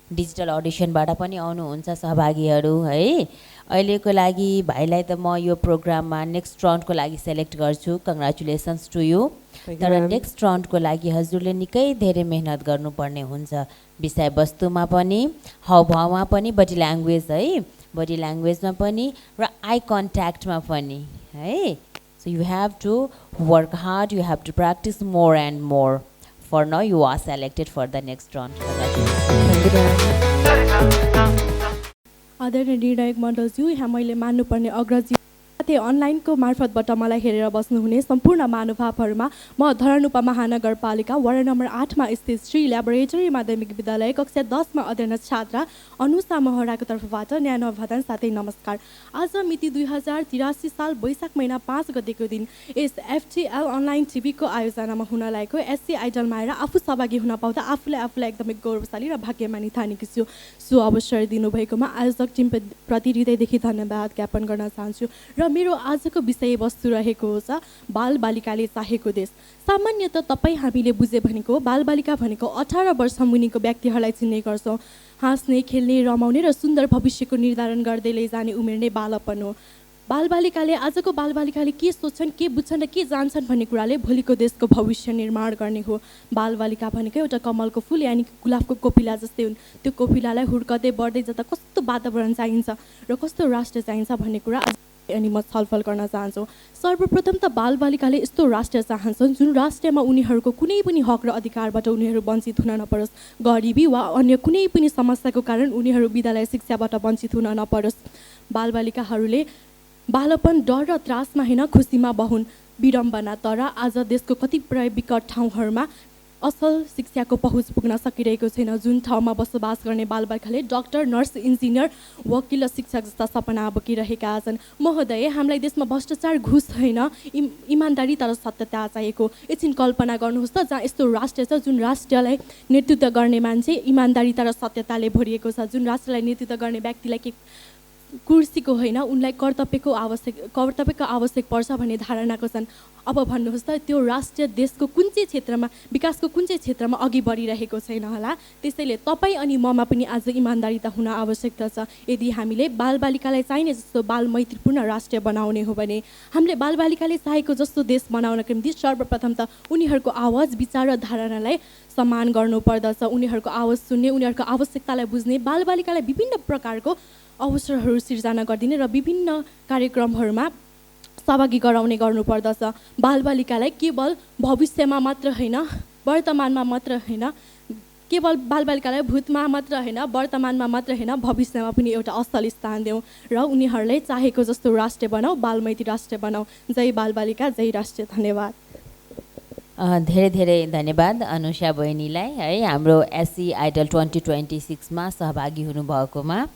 डिजिटल अडिसनबाट पनि आउनुहुन्छ सहभागीहरू है। अहिलेको लागि भाइलाई त म यो प्रोग्राममा नेक्स्ट राउन्डको लागि सेलेक्ट गर्छु। Congratulations to you. तर नेक्स्ट राउन्डको लागि हजुरले निकै धेरै मेहनत गर्नुपर्ने हुन्छ, विषयवस्तुमा पनि, हावभावमा पनि, बडी ल्याङ्ग्वेज है, बडी ल्याङ्ग्वेजमा पनि र आई कन्ट्याक्टमा पनि है। So you have to work hard, you have to practice more and more. For now, you are selected for the next round. आदरणीय निर्णायक मण्डलज्यू, यहाँ मैले मान्नुपर्ने अग्रजी साथै अनलाइनको मार्फतबाट मलाई हेरेर बस्नुहुने सम्पूर्ण महानुभावहरूमा म धरान उपमहानगरपालिका वार्ड नम्बर 8 मा स्थित श्री ल्याबोरेटरी माध्यमिक विद्यालय कक्षा 10 मा अध्ययनरत छात्रा अनुषा महराको तर्फबाट न्यानो अभिवादन साथै नमस्कार। आज मिति 2083 साल वैशाख महिना 5 गतेको दिन यस FTL अनलाइन टिभीको आयोजनामा हुन लागेको एससी आइडलमा आएर आफू सहभागी हुन पाउँदा आफूलाई एकदमै गौरवशाली र भाग्यमानी ठानेकी छु। सो अवसर दिनुभएकोमा आयोजक टिमप्रति हृदयदेखि धन्यवाद ज्ञापन गर्न चाहन्छु। र मेरो आजको विषयवस्तु रहेको छ बालबालिकाले चाहेको देश। सामान्यतः तपाईँ हामीले बुझे भनेको बालबालिका भनेको 18 वर्ष मुनिको व्यक्तिहरूलाई चिन्ने गर्छौँ। हाँस्ने, खेल्ने, रमाउने र सुन्दर भविष्यको निर्धारण गर्दै लैजाने उमेर नै बालपन हो। बालबालिकाले आजको बालबालिकाले के सोच्छन्, के बुझ्छन् र के जान्छन् भन्ने कुराले भोलिको देशको भविष्य निर्माण गर्ने हो। बालबालिका भनेको एउटा कमलको फुल यानि गुलाबको कोपिला जस्तै हुन्। त्यो कोपिलालाई हुर्कदै बढ्दै जाँदा कस्तो वातावरण चाहिन्छ र कस्तो राष्ट्र चाहिन्छ भन्ने कुरा अनि म छलफल गर्न चाहन्छु। सर्वप्रथम त बालबालिकाले यस्तो राष्ट्र चाहन्छन् जुन राष्ट्रमा उनीहरूको कुनै पनि हक र अधिकारबाट उनीहरू वञ्चित हुन नपरोस्, गरिबी वा अन्य कुनै पनि समस्याको कारण उनीहरू विद्यालय शिक्षाबाट वञ्चित हुन नपरोस्। बालबालिकाहरूले बालपन डर र त्रासमा होइन खुसीमा बहुन्। विडम्बना तर आज देशको कतिपय विकट ठाउँहरूमा असल शिक्षाको पहुँच पुग्न सकिरहेको छैन। जुन ठाउँमा बसोबास गर्ने बालबालिकाले डाक्टर, नर्स, इन्जिनियर, वकिल र शिक्षक जस्ता सपना बोकिरहेका छन्। महोदय, हामीलाई देशमा भ्रष्टाचार, घुस होइन, इमान्दारी तर सत्यता चाहिएको। एकछिन कल्पना गर्नुहोस् त, जहाँ यस्तो राष्ट्र छ जुन राष्ट्रलाई नेतृत्व गर्ने मान्छे इमान्दारी तर सत्यताले भरिएको छ, जुन राष्ट्रलाई नेतृत्व गर्ने व्यक्तिलाई के कुर्सीको होइन उनलाई कर्तव्यको आवश्यक पर्छ भन्ने धारणाको छन्। अब भन्नुहोस् त त्यो राष्ट्र देशको कुन चाहिँ क्षेत्रमा, विकासको कुन चाहिँ क्षेत्रमा अघि बढिरहेको छैन होला। त्यसैले तपाईँ अनि ममा पनि आज इमान्दारिता हुन आवश्यकता छ। यदि हामीले बालबालिकालाई चाहिने जस्तो बाल मैत्रीपूर्ण राष्ट्र बनाउने हो भने हामीले बालबालिकाले चाहेको जस्तो देश बनाउनको निम्ति सर्वप्रथम त उनीहरूको आवाज, विचार र धारणालाई सम्मान गर्नुपर्दछ। उनीहरूको आवाज सुन्ने, उनीहरूको आवश्यकतालाई बुझ्ने, बालबालिकालाई विभिन्न प्रकारको अवसरहरू सिर्जना गरिदिने र विभिन्न कार्यक्रमहरूमा सहभागी गराउने गर्नुपर्दछ। बालबालिकालाई केवल भविष्यमा मात्र होइन, वर्तमानमा मात्र होइन, केवल बालबालिकालाई भूतमा मात्र होइन, वर्तमानमा मात्र होइन, भविष्यमा पनि एउटा असल स्थान देऊ र उनीहरूले चाहेको जस्तो राष्ट्र बनाऊ, बालमैत्री राष्ट्र बनाऊ। जय बालबालिका, जय राष्ट्र। धन्यवाद। धेरै धेरै धन्यवाद अनुषा बहिनीलाई है, हाम्रो एससी आइडल 2026मा सहभागी हुनुभएकोमा।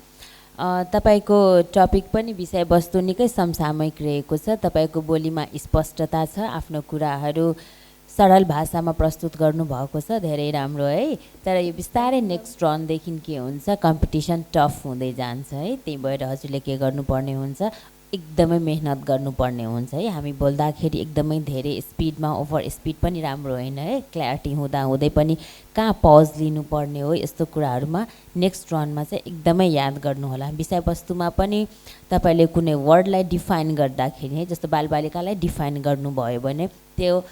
तपाईको टपिक पनि विषयवस्तु निकै समसामयिक रहेको छ। तपाईको बोलीमा स्पष्टता छ, आफ्नो कुराहरू सरल भाषामा प्रस्तुत गर्नुभएको छ, धेरै राम्रो है। तर यो बिस्तारै नेक्स्ट रनदेखि के हुन्छ, कम्पिटिसन टफ हुँदै जान्छ है। त्यही भएर हजुरले के गर्नुपर्ने हुन्छ, एकदमै मेहनत गर्नुपर्ने हुन्छ है। हामी बोल्दाखेरि एकदमै धेरै स्पिडमा, ओभर स्पिड पनि राम्रो होइन है। क्ल्यारिटी हुँदा हुँदै पनि कहाँ पज लिनुपर्ने हो, यस्तो कुराहरूमा नेक्स्ट रनमा चाहिँ एकदमै याद गर्नुहोला। विषयवस्तुमा पनि तपाईँले कुनै वर्डलाई डिफाइन गर्दाखेरि है, जस्तो बालबालिकालाई डिफाइन गर्नुभयो भने त्यो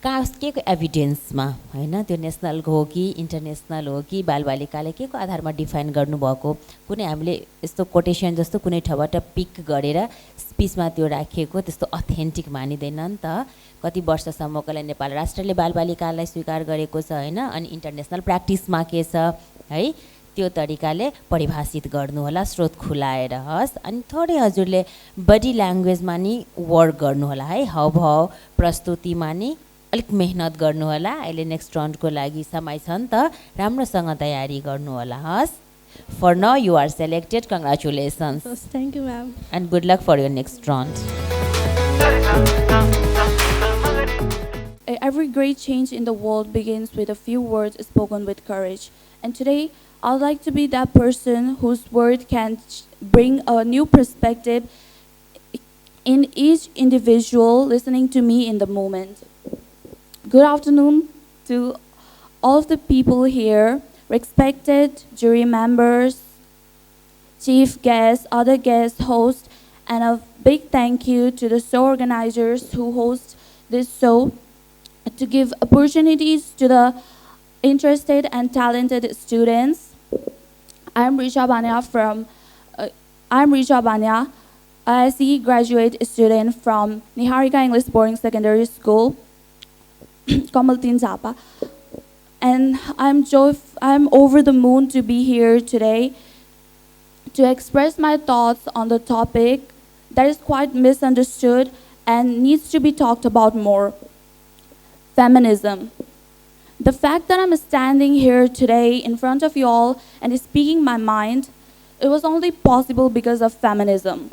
कहाँ के को एभिडेन्समा होइन, त्यो नेसनलको हो कि इन्टरनेसनल हो कि बालबालिकाले के को आधारमा डिफाइन गर्नुभएको, कुनै हामीले यस्तो कोटेसन जस्तो कुनै ठाउँबाट पिक गरेर स्पिचमा त्यो राखिएको त्यस्तो अथेन्टिक मानिँदैन नि त। कति वर्षसम्मको लागि नेपाल राष्ट्रले बालबालिकालाई स्वीकार गरेको छ होइन, अनि इन्टरनेसनल प्र्याक्टिसमा के छ है, त्यो तरिकाले परिभाषित गर्नुहोला, स्रोत खुलाएर हस्। अनि थोरै हजुरले बडी ल्याङ्ग्वेजमा नि वर्क गर्नुहोला है, हावभाव प्रस्तुतिमा नि अलिक मेहनत गर्नुहोला। अहिले नेक्स्ट राउन्डको लागि समय छ नि त, राम्रोसँग तयारी गर्नुहोला हस्। For now you are selected, congratulations. Thank you ma'am and good luck for your next round. Every great change in the world begins with a few words spoken with courage. And today, I'd like to be that person whose word can bring a new perspective in each individual listening to me in the moment. Good afternoon to all of the people here, respected jury members, chief guests, other guest hosts, and a big thank you to the show organizers who host this show to give opportunities to the interested and talented students. I'm Richa Bania, ISE graduate student from Niharika English Boarding Secondary School, Kamaltin Zapa. And I'm over the moon to be here today to express my thoughts on the topic that is quite misunderstood and needs to be talked about more. Feminism. The fact that I'm standing here today in front of you all and speaking my mind, it was only possible because of feminism.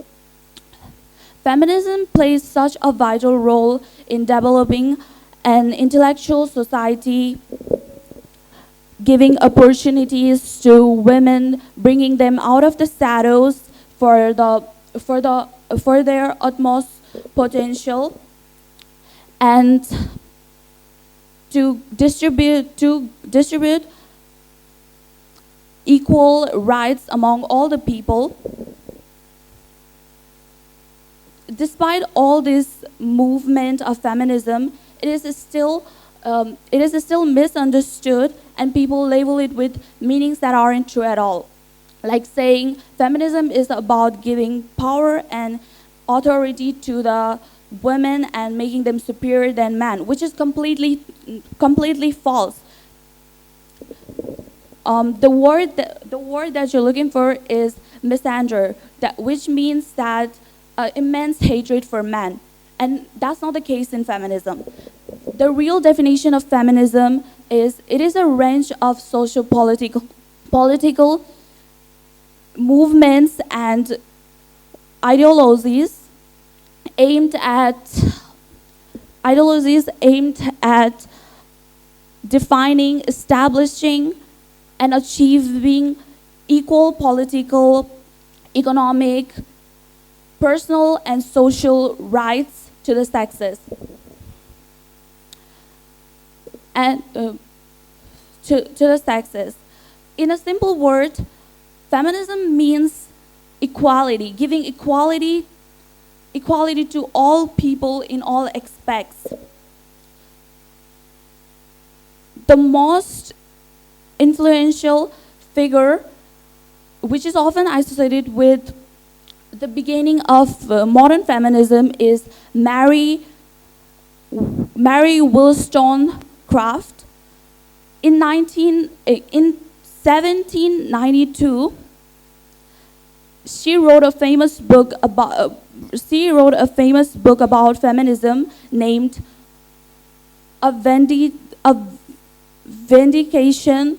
Feminism plays such a vital role in developing an intellectual society, giving opportunities to women, bringing them out of the shadows for their utmost potential, and to distribute equal rights among all the people. Despite all this movement of feminism, it is still misunderstood, and people label it with meanings that aren't true at all. Like saying feminism is about giving power and authority to the women and making them superior than men, which is completely false. The word that you're looking for is misandry, which means that immense hatred for men, and that's not the case in feminism. The real definition of feminism is it is a range of political movements and ideologies aimed at defining, establishing, and achieving equal political, economic, personal, and social rights to the sexes. And to the sexes. In a simple word, feminism means equality, giving equality to all people in all aspects. The most influential figure, which is often associated with the beginning of modern feminism, is Mary Wollstonecraft. In 1792, she wrote a famous book about feminism named A Vindication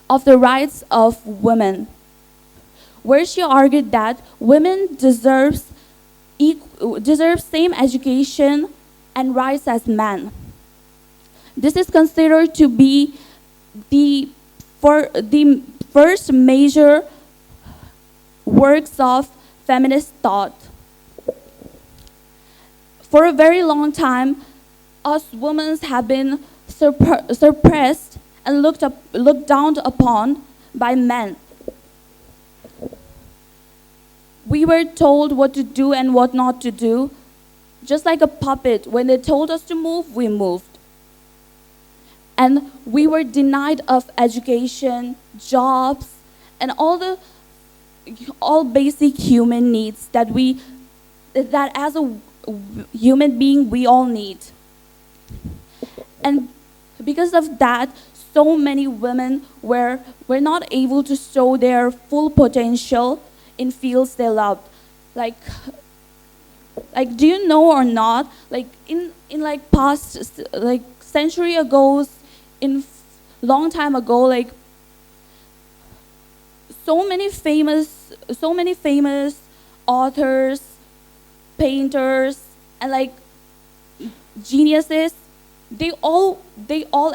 of the Rights of Women, where she argued that women deserve same education and rights as men. This is considered to be the first major works of feminist thought. For a very long time, us women have been suppressed and looked down upon by men. We were told what to do and what not to do, just like a puppet. When they told us to move, we moved. And we were denied of education, jobs, and all basic human needs that as a human being we all need. And because of that, so many women were not able to show their full potential in fields they loved. Like do you know or not, like in like past, like century ago, in long time ago, like so many famous authors, painters, and like geniuses, they all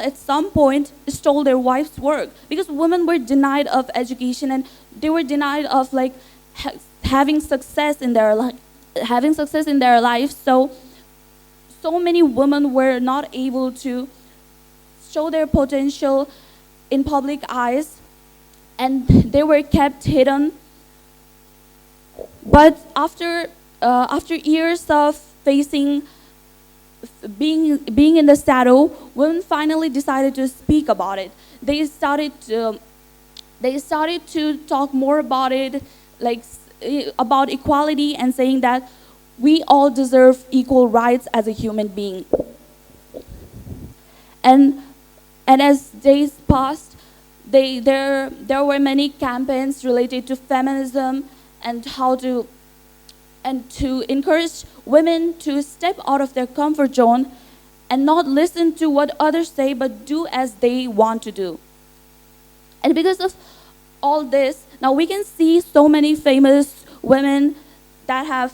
at some point stole their wife's work, because women were denied of education and they were denied of like having success in their life. So many women were not able to show their potential in public eyes, and they were kept hidden. But after years of being in the shadow, women finally decided to speak about it. They started to talk more about it, like about equality, and saying that we all deserve equal rights as a human being. And as days passed, there were many campaigns related to feminism and to encourage women to step out of their comfort zone and not listen to what others say, but do as they want to do. And because of all this, now we can see so many famous women that have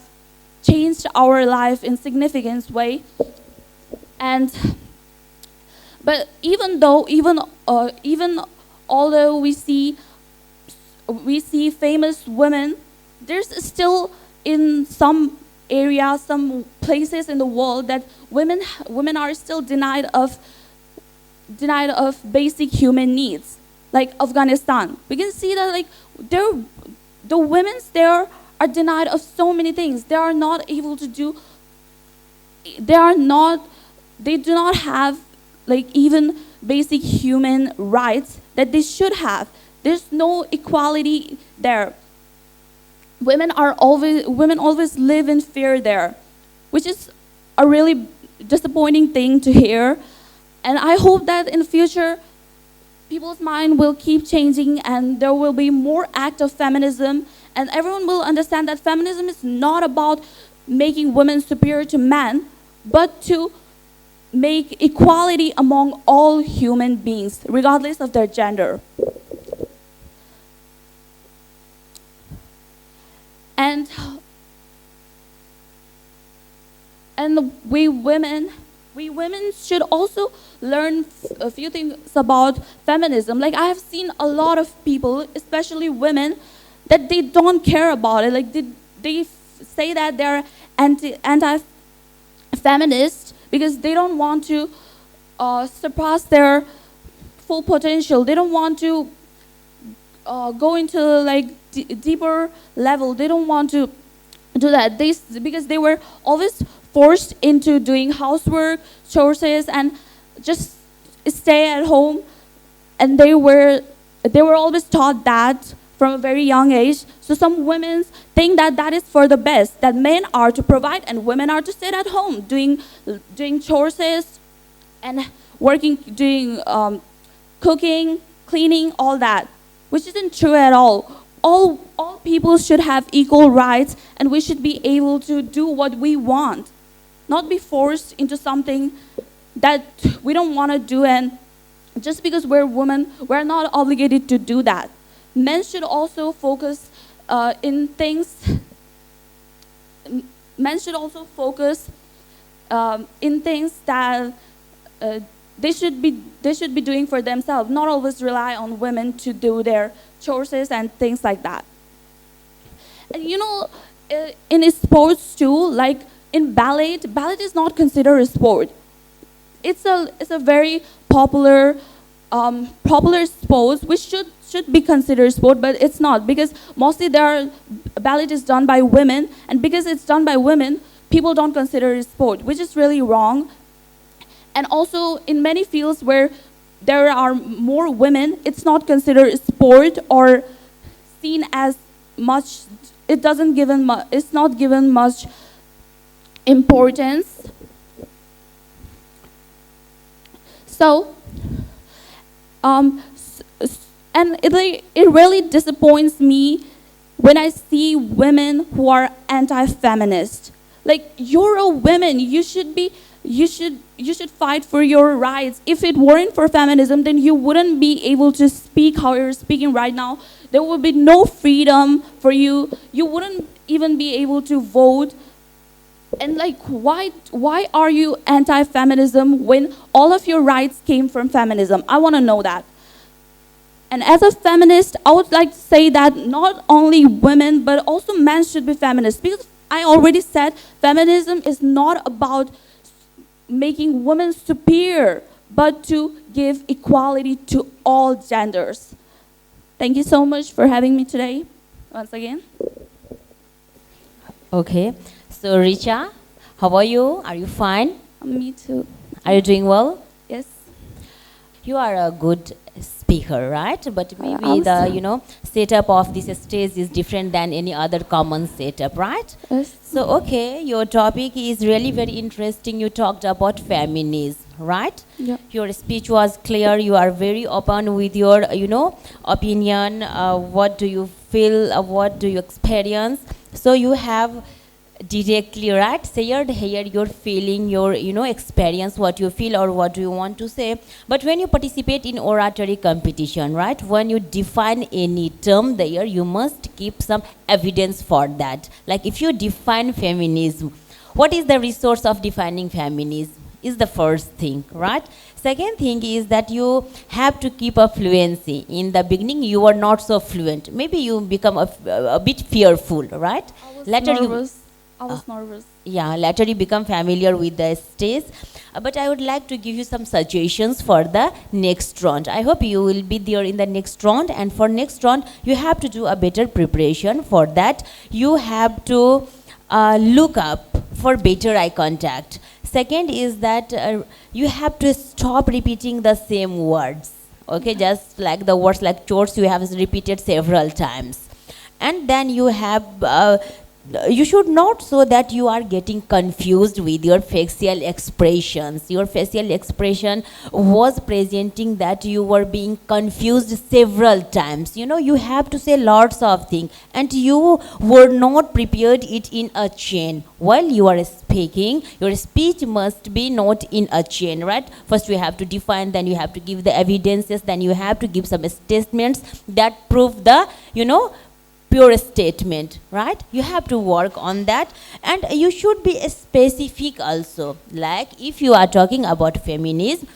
changed our life in significant way. But even although we see famous women, there's still in some areas, some places in the world that women are still denied of basic human needs, like Afghanistan. We can see that like the women there are denied of so many things. They are not able to do. They do not have like even basic human rights that they should have. There's no equality there. Women always live in fear there, which is a really disappointing thing to hear. And I hope that in the future, people's mind will keep changing and there will be more acts of feminism, and everyone will understand that feminism is not about making women superior to men, but to make equality among all human beings, regardless of their gender. And we women should also learn a few things about feminism. Like I have seen a lot of people, especially women, that they don't care about it. Like they say that they're anti-feminist because they don't want to surpass their full potential. They don't want to go into like deeper level. They don't want to do that. Because they were always forced into doing housework, chores, and just stay at home. And they were always taught that from a very young age. So some women think that that is for the best, that men are to provide and women are to sit at home doing chores and working, doing cooking, cleaning, all that, which isn't true at all. All people should have equal rights, and we should be able to do what we want, not be forced into something that we don't want to do. And just because we're women, we're not obligated to do that. Men should also focus in things. Men should also focus in things that they should be doing for themselves, not always rely on women to do their chores and things like that. And you know, in sports too, like in ballet is not considered a sport. It's a very popular sport which should be considered sport, but it's not, because mostly ballet is done by women, and because it's done by women, people don't consider it sport, which is really wrong. And also in many fields where there are more women, it's not considered sport or seen as much. It's not given much importance. So, and it really disappoints me when I see women who are anti-feminist. Like, you're a woman, you should fight for your rights. If it weren't for feminism, then you wouldn't be able to speak how you're speaking right now. There would be no freedom for you. You wouldn't even be able to vote. And like, why are you anti-feminism when all of your rights came from feminism? I want to know that. And as a feminist, I would like to say that not only women, but also men should be feminists. Because I already said feminism is not about making women superior, but to give equality to all genders. Thank you so much for having me today, once again. Okay, so Richa, how are you? Are you fine? Me too. Are you doing well? Yes. You are a good speaker, right? But maybe the setup of this stage is different than any other common setup, right? Yes. So okay, your topic is really very interesting. You talked about feminism, right? Yeah. Your speech was clear. You are very open with your opinion. What do you feel? What do you experience? So you have directly, right, shared here your feeling, your experience, what you feel or what do you want to say. But when you participate in oratory competition, right, when you define any term there, you must keep some evidence for that. Like, if you define feminism, what is the resource of defining feminism is the first thing, right? Second thing is that you have to keep a fluency. In the beginning, you are not so fluent. Maybe you become a bit fearful, right? I was nervous. Yeah, later you become familiar with the stage. But I would like to give you some suggestions for the next round. I hope you will be there in the next round. And for next round, you have to do a better preparation. For that, you have to look up for better eye contact. Second is that you have to stop repeating the same words. Okay, just like the words like chores, you have repeated several times. And then you have you should not so that you are getting confused with your facial expressions. Your facial expression was presenting that you were being confused several times. You have to say lots of things and you were not prepared it in a chain. While you are speaking, your speech must be not in a chain, right? First you have to define, then you have to give the evidences, then you have to give some statements that prove the, pure statement, right? You have to work on that, and you should be specific also. Like, if you are talking about feminism,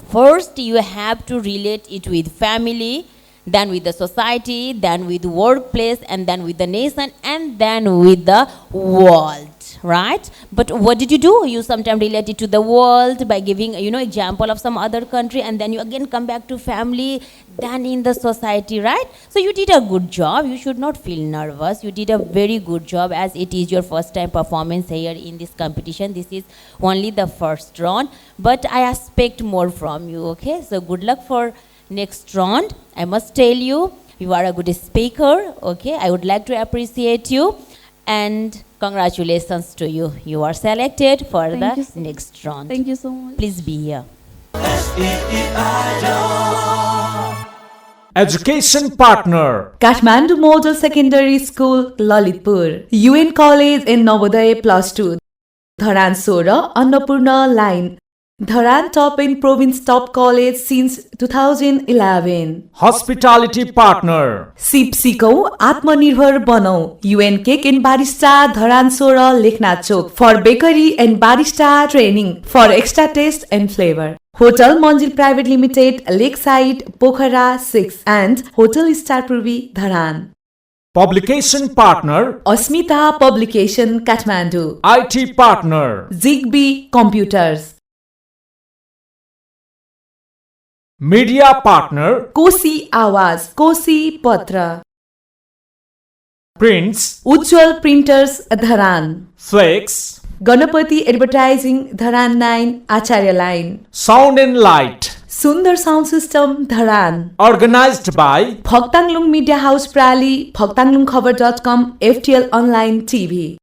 first you have to relate it with family, then with the society, then with the workplace, and then with the nation, and then with the world, right? But what did you do? You sometimes relate it to the world by giving example of some other country, and then you again come back to family, then in the society, right? So you did a good job. You should not feel nervous. You did a very good job, as it is your first time performance here in this competition. This is only the first round, but I expect more from you. Okay, so good luck for next round. I must tell you, you are a good speaker. Okay, I would like to appreciate you, and congratulations to you. You are selected for the next round. Thank you so much. Please be here. Education partner. Kathmandu Model Secondary School, Lalitpur. UN College in Navodaya +2. Dharan Annapurna line. Dharan top in province top college since 2011. Hospitality partner. सिप सिकौं आत्मनिर्भर बनौं UN Cake and Barista Dharan 16 Lekhnath Chowk for bakery and barista training for extra taste and flavor. Hotel Manjil Private Limited, Lakeside, Pokhara 6 and Hotel Star Purvi, Dharan. Publication partner. Asmita Publication, Kathmandu. IT partner. Zigbee Computers. Media partner. Kosi Awaz, Kosi Patra. Prints. Ujjwal Printers, Dharan. Flex. Ganapati Advertising, Dharan 9, Acharya Line. Sound and light. Sundar Sound System, Dharan. Organized by Phoktanglung Media House Prali, phoktanglungkhabar.com, FTL Online TV.